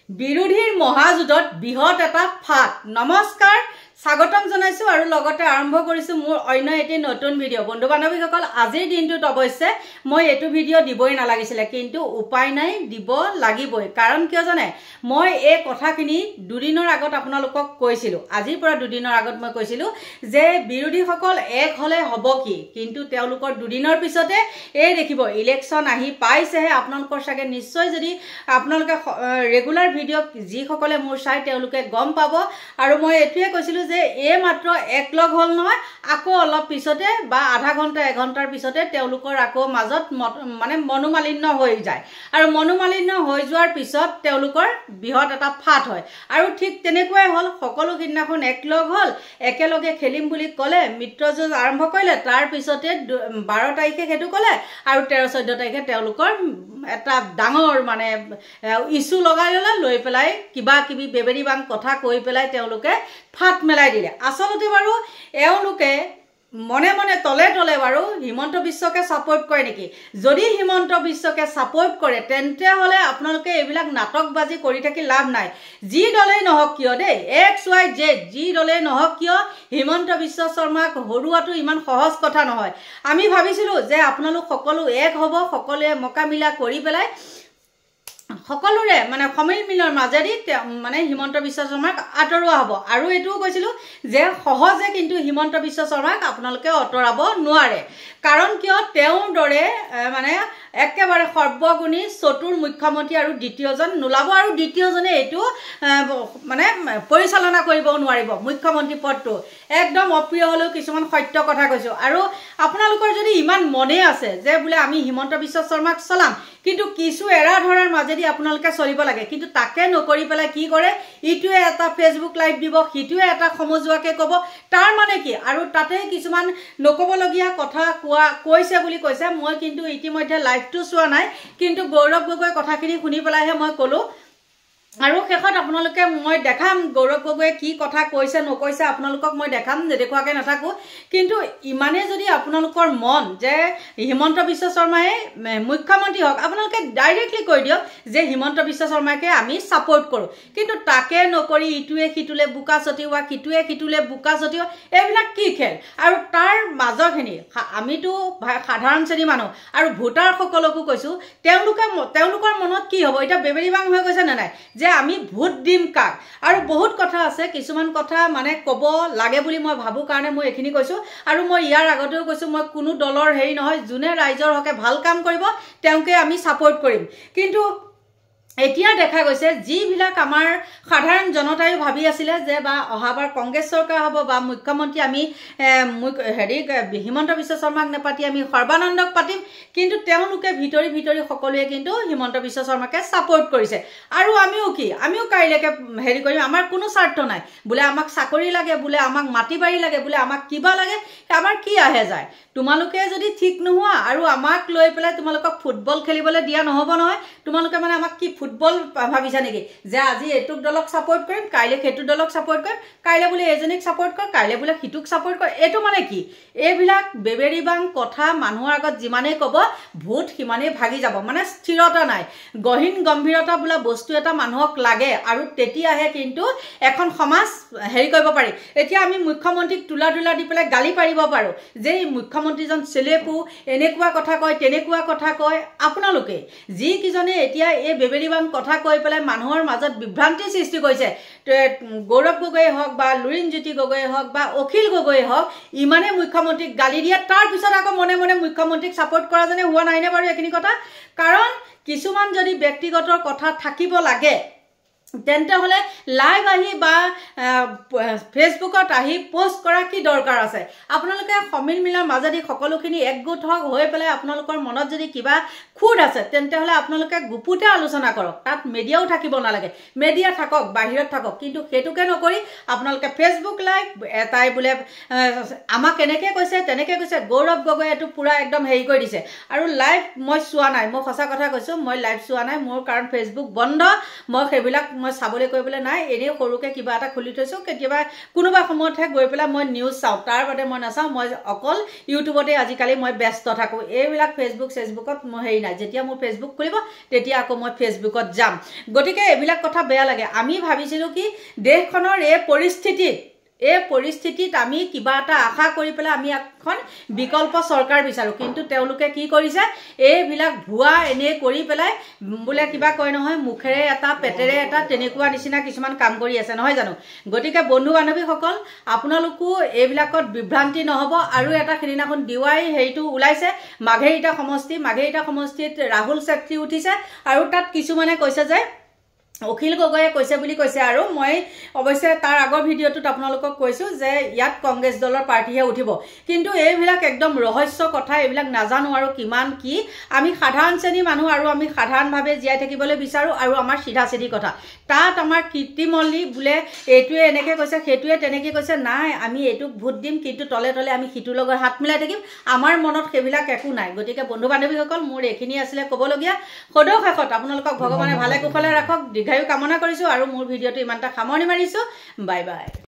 বিৰোধীৰ মহাযুদ্ধত বৃহৎ এটা ফাট। নমস্কাৰ, স্বাগতম জনাইছো আৰু লগতে আৰম্ভ কৰিছো মোৰ অন্য এটি নতুন ভিডিঅ। বন্ধু বান্ধৱীসকল, আজিৰ দিনটোত অৱশ্যে মই এটো ভিডিঅ দিবই নালাগিছিলে, কিন্তু উপায় নাই, দিব লাগিবই। কাৰণ কিয় জানে, মই এই কথাখিনি দুদিনৰ আগত আপোনালোকক কৈছিলো। আজিৰ পৰা দুদিনৰ আগত মই কৈছিলো যে বিৰোধীসকল এক হলে হ'ব কি, কিন্তু তেওঁলোকৰ দুদিনৰ পিছতে এই দেখিব ইলেকশ্যন আহি পাইছেহে। আপোনালোকৰ চাগে নিশ্চয় যদি আপোনালোকে ৰেগুলাৰ ভিডিঅ যিসকলে মোৰ চাই তেওঁলোকে গম পাব। আৰু মই এটোৱে কৈছিলো যে এই মাত্ৰ একলগ হল নহয়, আকৌ অলপ পিছতে বা আধা ঘণ্টা এঘণ্টাৰ পিছতে তেওঁলোকৰ আকৌ মাজত মানে মনোমালিন্য হৈ যায়। আৰু মনোমালিন্য হৈ যোৱাৰ পিছত তেওঁলোকৰ বৃহৎ এটা ফাট হয়। আৰু ঠিক তেনেকুৱাই হ'ল, সকলো সিদিনাখন একলগ হ'ল, একেলগে খেলিম বুলি ক'লে, মিত্ৰযুঁজ আৰম্ভ কৰিলে। তাৰ পিছতে 12 তাৰিখে সেইটো ক'লে আৰু 13-14 তাৰিখে তেওঁলোকৰ এটা ডাঙৰ মানে ইছ্যু লগাই ল'লে, লৈ পেলাই কিবা কিবি বেবেৰি বাং কথা কৈ পেলাই তেওঁলোকে ফাট মেলাই দিলে। আচলতে বাৰু এওঁলোকে মনে মনে তলে তলে বাৰু হিমন্ত বিশ্বকে ছাপোৰ্ট কৰে নেকি? যদি হিমন্ত বিশ্বকে ছাপোৰ্ট কৰে তেন্তে হ'লে আপোনালোকে এইবিলাক নাটকবাজি কৰি থাকি লাভ নাই। যি দলেই নহওক কিয় দেই, XYZ যি দলেই নহওক কিয়, হিমন্ত বিশ্ব শৰ্মাক হৰুৱাটো ইমান সহজ কথা নহয়। আমি ভাবিছিলো যে আপোনালোক সকলো এক হ'ব, সকলোৱে মকামিলা কৰি পেলাই সকলোৰে মানে সমিল মিলৰ মাজেদি মানে হিমন্ত বিশ্ব শৰ্মাক আঁতৰোৱা হ'ব। আৰু এইটোও কৈছিলো যে সহজে কিন্তু হিমন্ত বিশ্ব শৰ্মাক আপোনালোকে আঁতৰাব নোৱাৰে। কাৰণ কিয়, তেওঁৰ দৰে মানে একেবাৰে সৰ্বগুণী চতুৰ মুখ্যমন্ত্ৰী আৰু দ্বিতীয়জন নোলাব, আৰু দ্বিতীয়জনে এইটো মানে পৰিচালনা কৰিব নোৱাৰিব। মুখ্যমন্ত্ৰী পদটো একদম অপ্ৰিয় হ'লেও কিছুমান সত্য কথা কৈছো। আৰু আপোনালোকৰ যদি ইমান মনে আছে যে বোলে আমি হিমন্ত বিশ্ব শৰ্মাক চলাম, কিন্তু কিছু এৰা ধৰাৰ মাজেদি আপোনালোকে চলিব লাগে, কিন্তু তাকে নকৰি পেলাই কি কৰে, ইটোৱে এটা ফেচবুক লাইভ দিব, সিটোৱে এটা সমজুৱাকে ক'ব। তাৰ মানে কি? আৰু তাতে কিছুমান নক'বলগীয়া কথা কৈছে বুলি কৈছে। মই কিন্তু ইতিমধ্যে লাইভটো চোৱা নাই, কিন্তু গৌৰৱ গগৈৰ কথাখিনি শুনি পেলাইহে মই ক'লো। আৰু শেষত আপোনালোকে মই দেখাম গৌৰৱ গগৈয়ে কি কথা কৈছে নকৈছে, আপোনালোকক মই দেখাম, নেদেখুৱাকৈ নাথাকোঁ। কিন্তু ইমানে যদি আপোনালোকৰ মন যে হিমন্ত বিশ্ব শৰ্মাই মুখ্যমন্ত্ৰী হওক, আপোনালোকে ডাইৰেক্টলি কৈ দিয়ক যে হিমন্ত বিশ্ব শৰ্মাকে আমি ছাপোৰ্ট কৰোঁ। কিন্তু তাকে নকৰি ইটোৱে সিটোলৈ বোকা ছটিওৱা, সিটোৱে সিটোলৈ বোকা ছটিওৱা, এইবিলাক কি খেল? আৰু তাৰ মাজৰখিনি আমিতো সাধাৰণ শ্ৰেণীৰ মানুহ আৰু ভোটাৰসকলকো কৈছোঁ, তেওঁলোকৰ মনত কি হ'ব? এতিয়া বেবেৰি বাং হৈ গৈছে নে নাই যে আমি ভোট দিম কাক? আৰু বহুত কথা আছে, কিছুমান কথা মানে ক'ব লাগে বুলি মই ভাবোঁ কাৰণে মই এইখিনি কৈছোঁ। আৰু মই ইয়াৰ আগতেও কৈছোঁ, মই কোনো দলৰ হেৰি নহয়, যোনে ৰাইজৰ হকে ভাল কাম কৰিব তেওঁকে আমি ছাপোৰ্ট কৰিম। কিন্তু এতিয়া দেখা গৈছে যিবিলাক আমাৰ সাধাৰণ জনতাই ভাবি আছিলে যে বা অহাবাৰ কংগ্ৰেছ চৰকাৰ হ'ব বা মুখ্যমন্ত্ৰী আমি হিমন্ত বিশ্ব শৰ্মাক নেপাতি আমি সৰ্বানন্দক পাতিম, কিন্তু তেওঁলোকে ভিতৰি ভিতৰি সকলোৱে কিন্তু হিমন্ত বিশ্ব শৰ্মাকে ছাপোৰ্ট কৰিছে। আৰু আমিও কাইলৈকে হেৰি কৰিম, আমাৰ কোনো স্বাৰ্থ নাই। বোলে আমাক চাকৰি লাগে, বোলে আমাক মাটি বাৰী লাগে, বোলে আমাক কিবা লাগে, আমাৰ কি আহে যায়? তোমালোকে যদি ঠিক নোহোৱা আৰু আমাক লৈ পেলাই তোমালোকক ফুটবল খেলিবলৈ দিয়া নহ'ব নহয়। তোমালোকে মানে আমাক কি ফুটবল ভাবিছা নেকি? যে আজি এইটোক দলক ছাপোৰ্ট কৰিম, কাইলৈ সেইটো দলক ছাপোৰ্ট কৰিম, কাইলৈ বোলে এজনীক ছাপোৰ্ট কৰ, কাইলৈ বোলে সিটোক ছাপোৰ্ট কৰ। এইটো মানে কি? এইবিলাক বেবেৰি বাং কথা মানুহৰ আগত যিমানেই ক'ব, ভোট সিমানেই ভাগি যাব। মানে স্থিৰতা নাই, গহীন গম্ভীৰতা বোলা বস্তু এটা মানুহক লাগে, আৰু তেতিয়াহে কিন্তু এখন সমাজ হেৰি কৰিব পাৰি। এতিয়া আমি মুখ্যমন্ত্ৰীক তোলা দি পেলাই গালি পাৰিব পাৰোঁ যে মুখ্যমন্ত্ৰীজন চেলেপু, এনেকুৱা কথা কয়, তেনেকুৱা কথা কয়। আপোনালোকে যিকেইজনে এতিয়া এই বেবেৰি বাং কথা কৈ পেলাই মানুহৰ মাজত বিভ্ৰান্তিৰ সৃষ্টি কৰিছে, গৌৰৱ গগৈয়ে হওক বা লুৰিণজ্যোতি গগৈয়ে হওক বা অখিল গগৈয়ে হওক, ইমানে মুখ্যমন্ত্ৰীক গালি দিয়ে, তাৰপিছত আকৌ মনে মনে মুখ্যমন্ত্ৰীক ছাপোৰ্ট কৰা যেনে হোৱা নাইনে বাৰু এইখিনি কথা? কাৰণ কিছুমান যদি ব্যক্তিগত কথা থাকিব লাগে, তেন্তে হ'লে লাইভ আহি বা ফেচবুকত আহি পোষ্ট কৰা কি দৰকাৰ আছে? আপোনালোকে সমিল মিলৰ মাজেদি সকলোখিনি একগোট হৈ পেলাই আপোনালোকৰ মনত যদি কিবা খুদ আছে, তেন্তে হ'লে আপোনালোকে গুপুতে আলোচনা কৰক। তাত মিডিয়াও থাকিব নালাগে, মিডিয়া থাকক, বাহিৰত থাকক, কিন্তু সেইটোকে নকৰি আপোনালোকে ফেচবুক লাইভ এটাই বোলে আমাক এনেকৈ কৈছে তেনেকৈ কৈছে। গৌৰৱ গগৈয়ে এইটো পূৰা একদম হেৰি কৰি দিছে। আৰু লাইভ মই চোৱা নাই, মই সঁচা কথা কৈছোঁ, মই লাইভ চোৱা নাই মোৰ, কাৰণ ফেচবুক বন্ধ। মই সেইবিলাক মই চাবলৈ কৰিবলৈ নাই এনেই সৰুকৈ কিবা এটা খুলি থৈছোঁ কেতিয়াবা কোনোবা সময়তহে গৈ পেলাই মই নিউজ চাওঁ তাৰ বাদে মই নাচাওঁ মই অকল ইউটিউবতে আজিকালি মই ব্যস্ত থাকোঁ এইবিলাক ফেচবুকত মই হেৰি নাই যেতিয়া মোৰ ফেচবুক খুলিব তেতিয়া আকৌ মই ফেচবুকত যাম গতিকে এইবিলাক কথা বেয়া লাগে আমি ভাবিছিলোঁ কি দেশখনৰ এই পৰিস্থিতিত আমি কিবা এটা আশা কৰি পেলাই আমি এখন বিকল্প চৰকাৰ বিচাৰোঁ কিন্তু তেওঁলোকে কি কৰিছে এইবিলাক ভুৱা এনে কৰি পেলাই বোলে কিবা কয় নহয় মুখেৰে এটা পেটেৰে এটা তেনেকুৱা নিচিনা কিছুমান কাম কৰি আছে নহয় জানো গতিকে বন্ধু বান্ধৱীসকল আপোনালোকো এইবিলাকত বিভ্ৰান্তি নহ'ব আৰু এটা সেইদিনাখন ডিৱাই হেৰিটো ওলাইছে মাঘেৰিটা সমষ্টিত ৰাহুল চেত্ৰী উঠিছে আৰু তাত কিছুমানে কৈছে যে অখিল গগৈয়ে কৈছে বুলি কৈছে আৰু মই অৱশ্যে তাৰ আগৰ ভিডিঅ'টোত আপোনালোকক কৈছোঁ যে ইয়াত কংগ্ৰেছ দলৰ পাৰ্টিহে উঠিব কিন্তু এইবিলাক একদম ৰহস্য কথা এইবিলাক নাজানো আৰু কিমান কি আমি সাধাৰণ শ্ৰেণীৰ মানুহ আৰু আমি সাধাৰণভাৱে জীয়াই থাকিবলৈ বিচাৰোঁ আৰু আমাৰ চিধা কথা তাত আমাৰ কৃত্ৰিমল্লী বোলে এইটোৱে এনেকৈ কৈছে সেইটোৱে তেনেকৈ কৈছে নাই আমি এইটোক ভোট দিম কিন্তু তলে তলে আমি সিটোৰ লগত হাত মিলাই থাকিম আমাৰ মনত সেইবিলাক একো নাই গতিকে বন্ধু বান্ধৱীসকল মোৰ এইখিনি আছিলে ক'বলগীয়া সদৌ শেষত আপোনালোকক ভগৱানে ভালে কুশলে ৰাখক দীৰ্ঘায়ু কামনা কৰিছোঁ আৰু মোৰ ভিডিঅ'টো ইমানটা সামৰণি মাৰিছোঁ বাই বাই